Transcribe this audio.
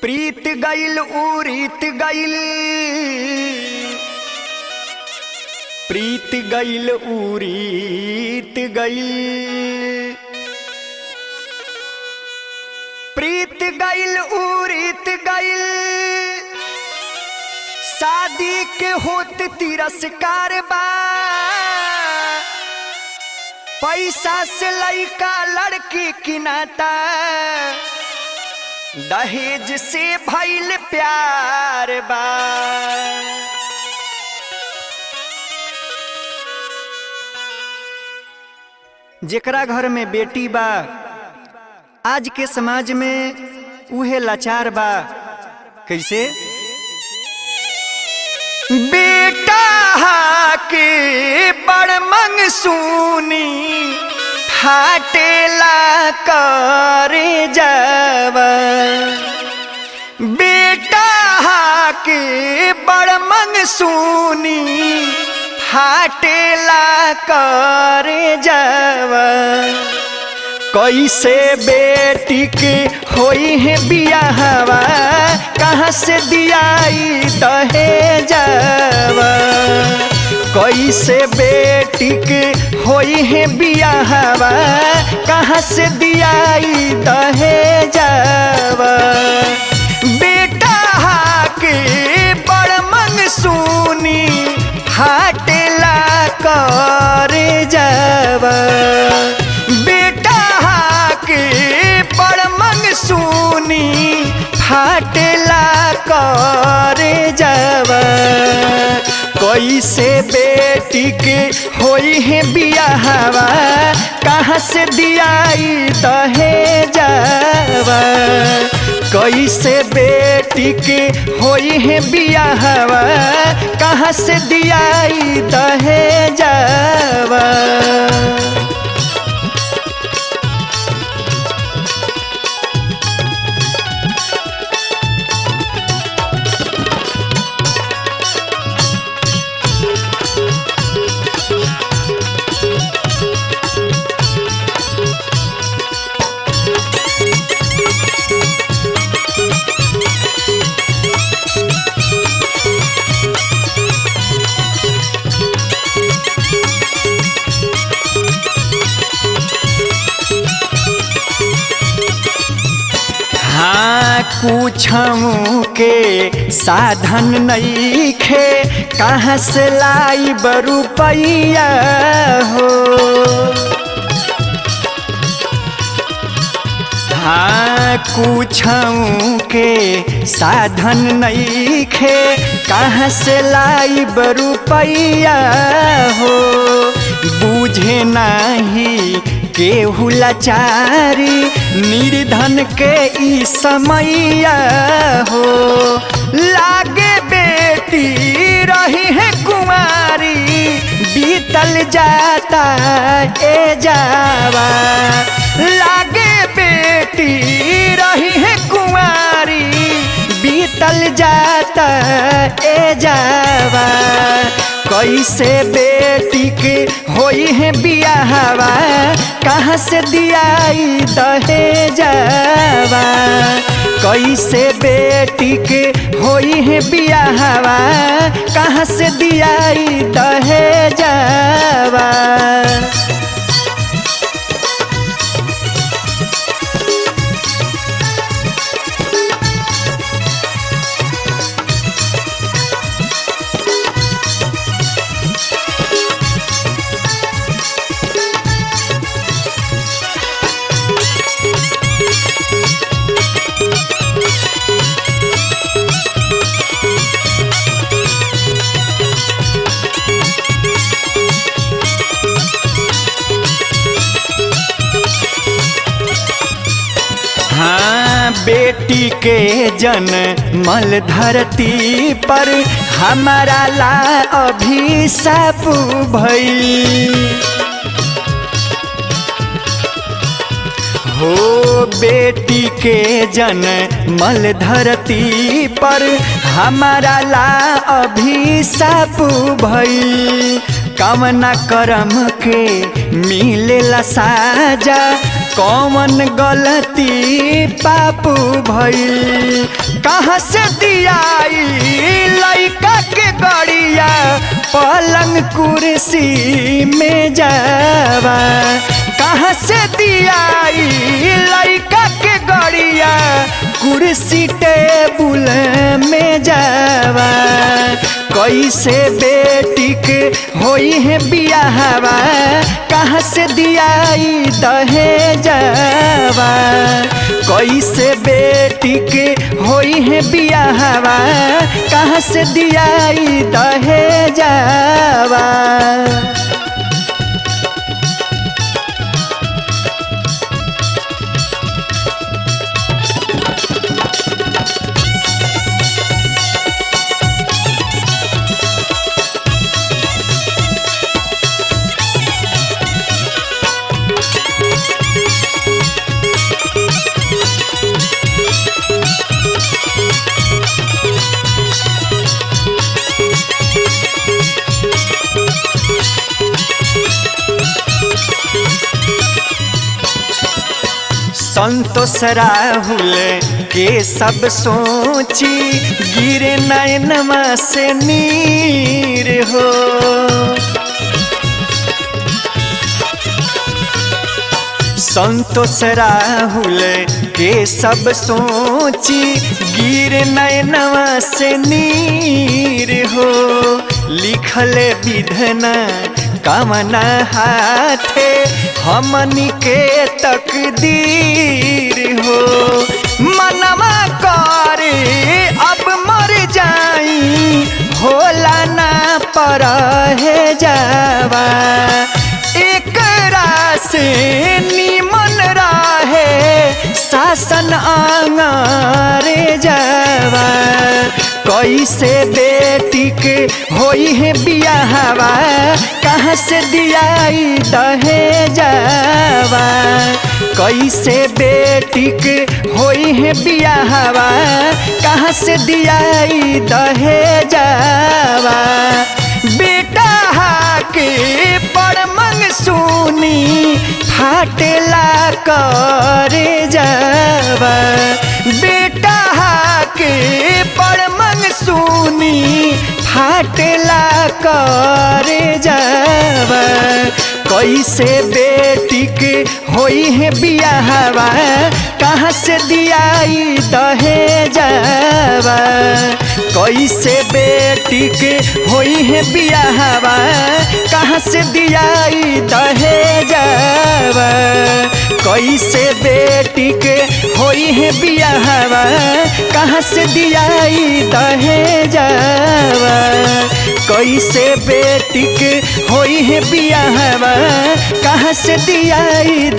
प्रीत गइल उरीत गइल, प्रीत गइल उरीत गइल, प्रीत गइल उरीत गइल। शादी के होत तिरस्कार बा, पैसा से लइका लड़की किनाता, दहेज से भइल प्यार बा। जेकरा घर में बेटी बा आज के समाज में उहे लाचार बा। कैसे? बेटा के बड़ मंग सुनी फाटेला करे जावा, बेटा के बड़ मंग सुनी फाटेला करे जावा। कैसे बेटी के होई है बियाहवा, कहाँ से दियाई दहेजवा। कैसे बेटी के होई है बियाहवा, कहाँ से दियाई दहेजवा। बेटा के बड़ मंग सुनी फाटेला करे जावा, बेटा के बड़ मंग सुनी फाटेला करे जावा। कैसे बेटी के होई है बियाहवा, कहाँ से दियाई दहेजवा। कैसे बेटी के होई है बियाहवा, कहाँ से दियाई दहेजवा। पूछूं के साधन नइखे, कहाँ से लाई रुपैया हो। हाँ पूछूं के साधन नइखे, कहाँ से लाई रुपैया हो। बूझे नाही केहू लाचारी, निर्धन के ई समैया हो। लागे बेटी रही है कुमारी, बीतल जाता ए जावा। लागे बेटी रही है कुमारी, बीतल जाता ए जावा। कैसे बेटी के होई है बियाहवा, कहाँ से दियाई दहेजवा। कैसे बेटी के होई है बियाहवा, कहाँ से दियाई दहेजवा। हाँ बेटी के जन्मल धरती पर, हमारा ला अभिशाप भइल हो। बेटी के जन्मल धरती पर, हमारा ला अभिशाप भइल। कवना करम के मिलेला साजा, कौन गलती पाप भइल कहाँ से दियाई लइका के गड़िया पलंग कुर्सी में जावा। कहाँ से दियाई लइका के गड़िया कुर्सी टेबुल में जावा। कैसे बेटी के होई है बियाहवा कहाँ से दियाई दहेजवा। कैसे बेटी के होई है बियाहवा कहाँ से दियाई दहेजवा। संतोष राहुल के सब सोची गिरे नयनमा से नीर हो। संतोष राहुल के सब सोची गिरे नयनमा से नीर हो। लिखल विधना कामना हाथे हमनी के तकदीर हो। मनवा करे अब मर जाई होला ना पर है जावा। एकरा से निमन रहे शासन आंगरे जावा। कैसे बेटी के होई है बियाहवा कहाँ से दियाई दहेजवा। कैसे बेटी के होई है बियाहवा कहाँ से दियाई दहेजवा। बेटा के पर मंग सुनी फाटेला करे जावा। बेटा के पर मंग सुनी फाटेला करे जावा। कैसे बेटी के होई है बियाहवा कहाँ से दियाई दहेजवा। कैसे बेटी के होई है बियाहवा कहाँ से दियाई दहेजवा। कैसे बेटी के होई है बियाहवा कहाँ से दियाई दहेजवा। कैसे बेटी के होई है बियाहवा कहाँ से दियाई